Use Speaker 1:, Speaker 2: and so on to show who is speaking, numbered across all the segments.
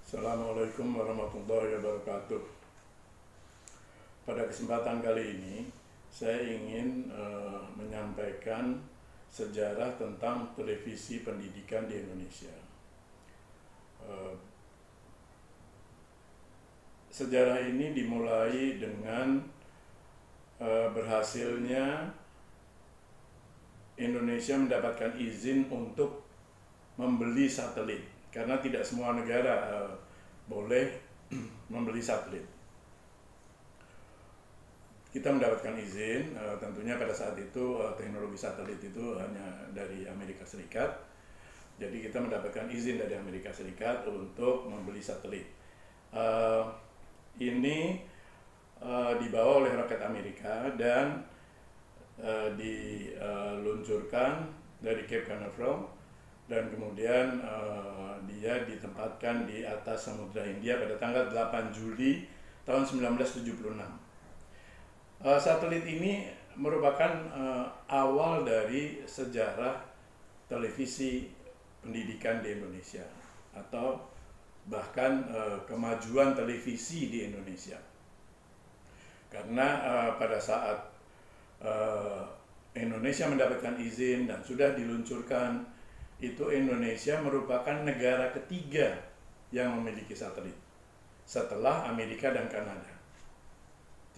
Speaker 1: Assalamualaikum warahmatullahi wabarakatuh. Pada kesempatan kali ini, saya ingin menyampaikan sejarah tentang televisi pendidikan di Indonesia. Sejarah ini dimulai dengan berhasilnya Indonesia mendapatkan izin untuk membeli satelit, karena tidak semua negara boleh membeli satelit. Kita mendapatkan izin, tentunya pada saat itu teknologi satelit itu hanya dari Amerika Serikat. Jadi kita mendapatkan izin dari Amerika Serikat untuk membeli satelit. Ini dibawa oleh roket Amerika dan diluncurkan dari Cape Canaveral, dan kemudian dia ditempatkan di atas Samudra Hindia pada tanggal 8 Juli tahun 1976. Satelit ini merupakan awal dari sejarah televisi pendidikan di Indonesia, atau bahkan kemajuan televisi di Indonesia. Karena pada saat Indonesia mendapatkan izin dan sudah diluncurkan, itu Indonesia merupakan negara ketiga yang memiliki satelit setelah Amerika dan Kanada.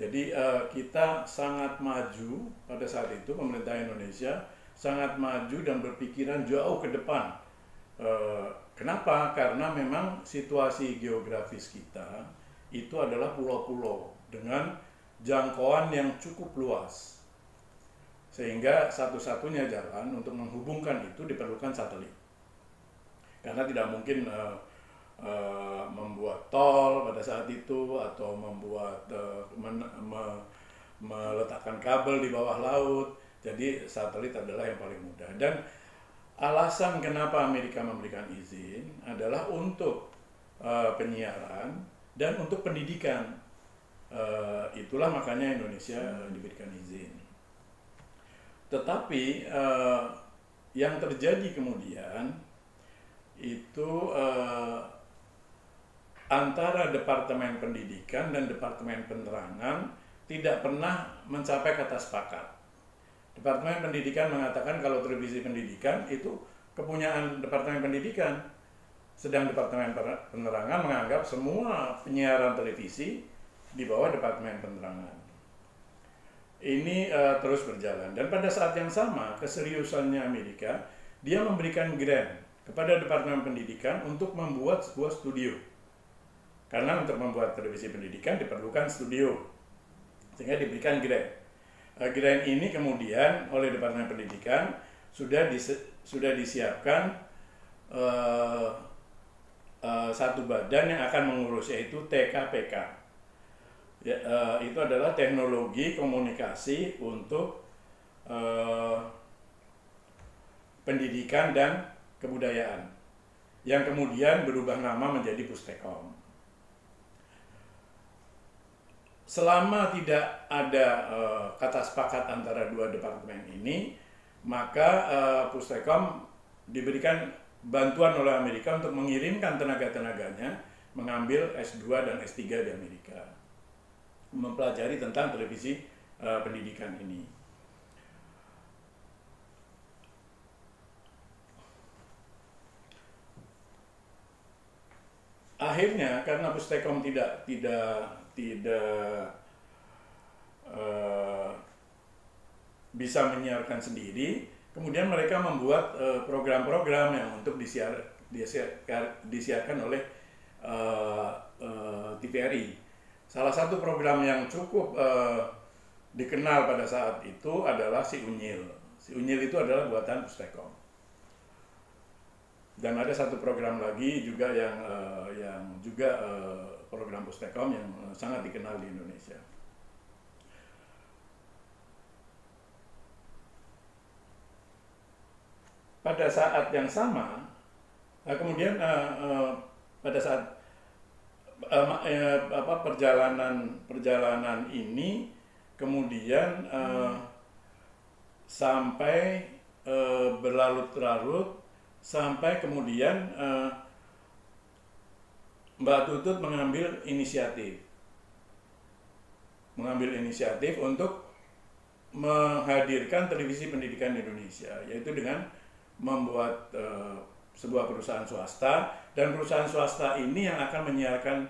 Speaker 1: Jadi kita sangat maju pada saat itu, pemerintah Indonesia sangat maju dan berpikiran jauh ke depan. Kenapa? Karena memang situasi geografis kita itu adalah pulau-pulau dengan jangkauan yang cukup luas. Sehingga satu-satunya jalan untuk menghubungkan itu diperlukan satelit. Karena tidak mungkin membuat tol pada saat itu, atau membuat meletakkan kabel di bawah laut. Jadi satelit adalah yang paling mudah. Dan alasan kenapa Amerika memberikan izin adalah untuk penyiaran dan untuk pendidikan. Itulah makanya Indonesia diberikan izin. Tetapi yang terjadi kemudian itu antara Departemen Pendidikan dan Departemen Penerangan tidak pernah mencapai kata sepakat. Departemen Pendidikan mengatakan kalau televisi pendidikan itu kepunyaan Departemen Pendidikan, sedang Departemen Penerangan menganggap semua penyiaran televisi di bawah Departemen Penerangan. Ini terus berjalan, dan pada saat yang sama keseriusannya Amerika, dia memberikan grant kepada Departemen Pendidikan untuk membuat sebuah studio. Karena untuk membuat televisi pendidikan diperlukan studio, sehingga diberikan grant. Grant ini kemudian oleh Departemen Pendidikan sudah disiapkan satu badan yang akan mengurus, yaitu TKPK. Ya, itu adalah teknologi komunikasi untuk pendidikan dan kebudayaan, yang kemudian berubah nama menjadi Pustekom. Selama tidak ada kata sepakat antara dua departemen ini, maka Pustekom diberikan bantuan oleh Amerika untuk mengirimkan tenaga-tenaganya mengambil S2 dan S3 di Amerika, mempelajari tentang televisi pendidikan ini. Akhirnya karena Pustekom tidak bisa menyiarkan sendiri, kemudian mereka membuat program-program yang untuk disiarkan oleh TVRI. Salah satu program yang cukup dikenal pada saat itu adalah Si Unyil. Si Unyil itu adalah buatan Pustekom. Dan ada satu program lagi juga yang juga program Pustekom yang sangat dikenal di Indonesia. Pada saat yang sama, kemudian pada saat perjalanan ini kemudian sampai berlarut-larut, sampai kemudian Mbak Tutut mengambil inisiatif untuk menghadirkan televisi pendidikan Indonesia, yaitu dengan membuat sebuah perusahaan swasta, dan perusahaan swasta ini yang akan menyiarkan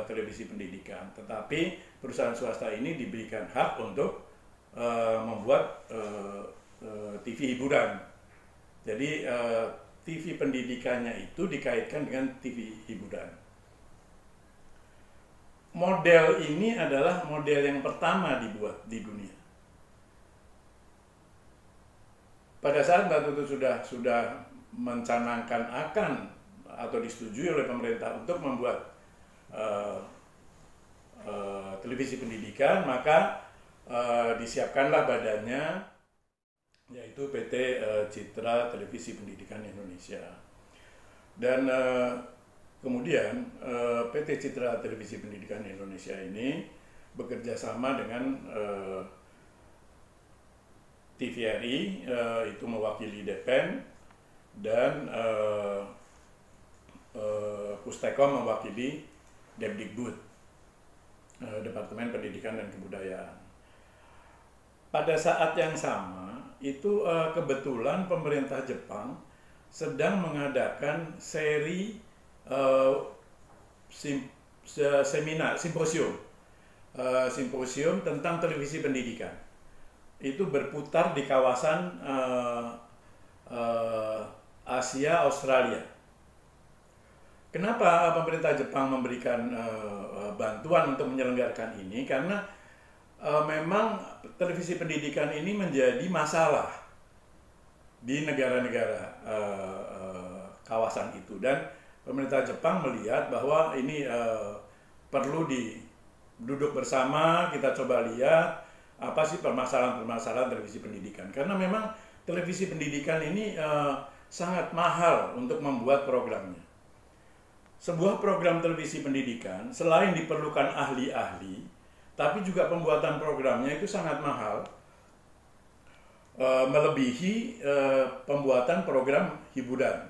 Speaker 1: televisi pendidikan. Tetapi perusahaan swasta ini diberikan hak untuk membuat TV hiburan. Jadi TV pendidikannya itu dikaitkan dengan TV hiburan. Model ini adalah model yang pertama dibuat di dunia. Pada saat Mbak Tutut sudah mencanangkan akan atau disetujui oleh pemerintah untuk membuat televisi pendidikan, maka disiapkanlah badannya, yaitu PT Citra Televisi Pendidikan Indonesia. Dan kemudian PT Citra Televisi Pendidikan Indonesia ini bekerja sama dengan TVRI, itu mewakili DPEN, dan Pustekom mewakili Depdikbud, Departemen Pendidikan dan Kebudayaan. Pada saat yang sama, itu kebetulan pemerintah Jepang sedang mengadakan seri simposium tentang televisi pendidikan. Itu berputar di kawasan Asia, Australia. Kenapa pemerintah Jepang memberikan bantuan untuk menyelenggarakan ini? Karena memang televisi pendidikan ini menjadi masalah di negara-negara kawasan itu, dan pemerintah Jepang melihat bahwa ini perlu duduk bersama, kita coba lihat apa sih permasalahan-permasalahan televisi pendidikan. Karena memang televisi pendidikan ini sangat mahal untuk membuat programnya. Sebuah program televisi pendidikan selain diperlukan ahli-ahli, tapi juga pembuatan programnya itu sangat mahal, melebihi pembuatan program hiburan.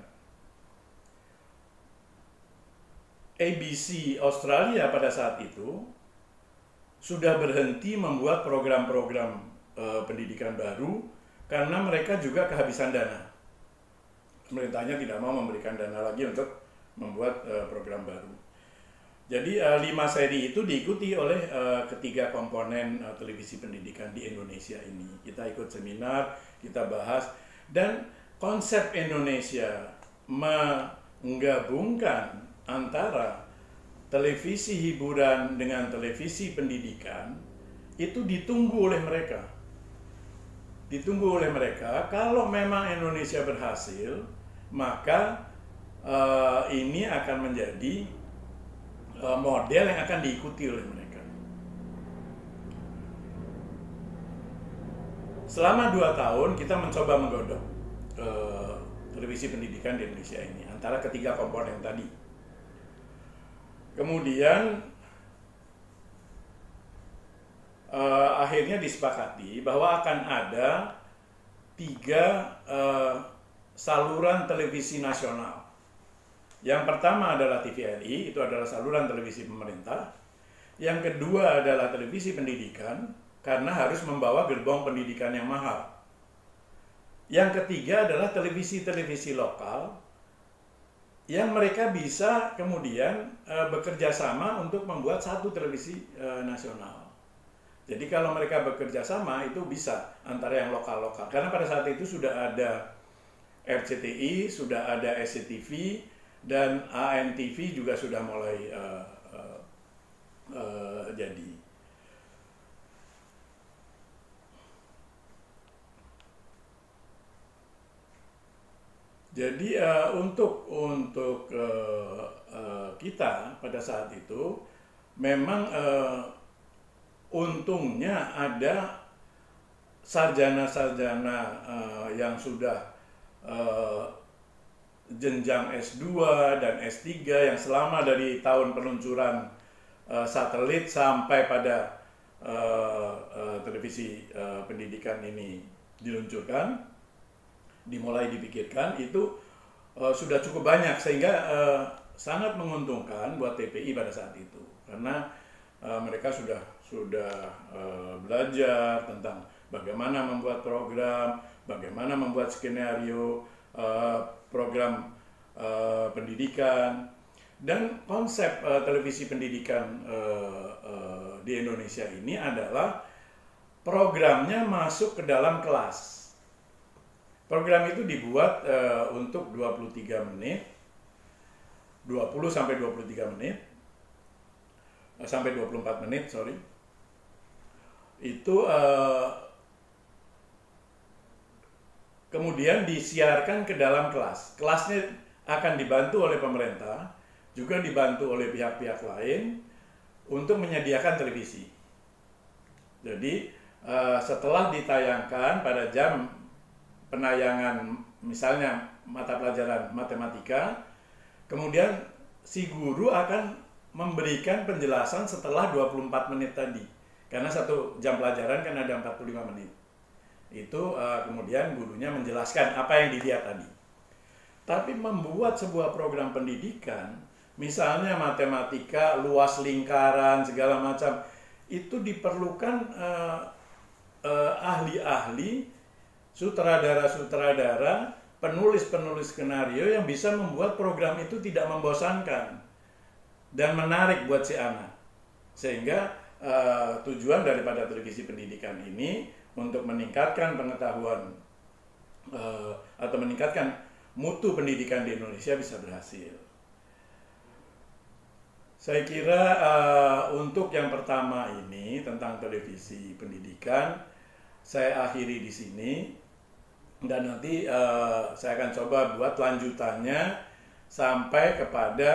Speaker 1: ABC Australia pada saat itu sudah berhenti membuat program-program pendidikan baru karena mereka juga kehabisan dana. Pemerintahnya tidak mau memberikan dana lagi untuk membuat program baru. Jadi 5 seri itu diikuti oleh ketiga komponen televisi pendidikan di Indonesia ini. Kita ikut seminar, kita bahas, dan konsep Indonesia menggabungkan antara televisi hiburan dengan televisi pendidikan itu ditunggu oleh mereka. Kalau memang Indonesia berhasil, maka ini akan menjadi model yang akan diikuti oleh mereka. Selama 2 tahun kita mencoba menggodok televisi pendidikan di Indonesia ini antara ketiga komponen tadi. Kemudian akhirnya disepakati bahwa akan ada 3 saluran televisi nasional. Yang pertama adalah TVRI, itu adalah saluran televisi pemerintah. Yang kedua adalah televisi pendidikan, karena harus membawa gerbong pendidikan yang mahal. Yang ketiga adalah televisi-televisi lokal, yang mereka bisa kemudian bekerja sama untuk membuat satu televisi nasional. Jadi kalau mereka bekerja sama itu bisa antara yang lokal-lokal. Karena pada saat itu sudah ada RCTI, sudah ada SCTV, dan ANTV juga sudah mulai jadi. Jadi untuk kita pada saat itu memang untungnya ada sarjana-sarjana yang sudah jenjang S2 dan S3 yang selama dari tahun peluncuran satelit sampai pada televisi pendidikan ini diluncurkan, dimulai dipikirkan, itu sudah cukup banyak, sehingga sangat menguntungkan buat TPI pada saat itu, karena mereka sudah belajar tentang bagaimana membuat program, bagaimana membuat skenario program pendidikan, dan konsep televisi pendidikan di Indonesia ini adalah programnya masuk ke dalam kelas. Program itu dibuat untuk 23 menit, 20 sampai 23 menit, sampai 24 menit, sorry. Itu kemudian disiarkan ke dalam kelas. Kelasnya akan dibantu oleh pemerintah, juga dibantu oleh pihak-pihak lain untuk menyediakan televisi. Jadi setelah ditayangkan pada jam penayangan misalnya mata pelajaran matematika, kemudian si guru akan memberikan penjelasan setelah 24 menit tadi, karena 1 jam pelajaran kan ada 45 menit. Itu kemudian gurunya menjelaskan apa yang dilihat tadi. Tapi membuat sebuah program pendidikan, misalnya matematika, luas lingkaran, segala macam, itu diperlukan ahli-ahli, sutradara-sutradara, penulis-penulis skenario yang bisa membuat program itu tidak membosankan dan menarik buat si anak. Sehingga tujuan daripada televisi pendidikan ini untuk meningkatkan pengetahuan atau meningkatkan mutu pendidikan di Indonesia bisa berhasil. Saya kira untuk yang pertama ini tentang televisi pendidikan, saya akhiri di sini. Dan nanti saya akan coba buat lanjutannya sampai kepada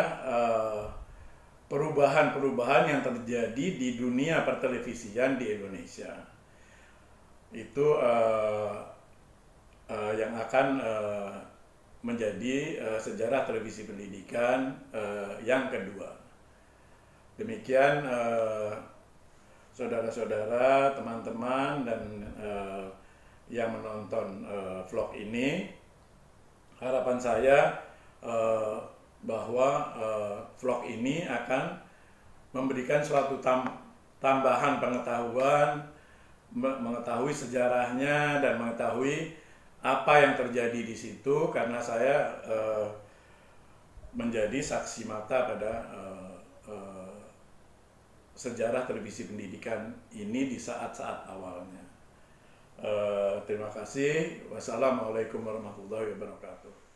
Speaker 1: perubahan-perubahan yang terjadi di dunia pertelevisian di Indonesia. Itu yang akan menjadi sejarah televisi pendidikan yang kedua. Demikian saudara-saudara, teman-teman, dan yang menonton vlog ini, harapan saya bahwa vlog ini akan memberikan suatu tambahan pengetahuan, mengetahui sejarahnya dan mengetahui apa yang terjadi di situ, karena saya menjadi saksi mata pada sejarah televisi pendidikan ini di saat-saat awalnya. Terima kasih. Wassalamualaikum warahmatullahi wabarakatuh.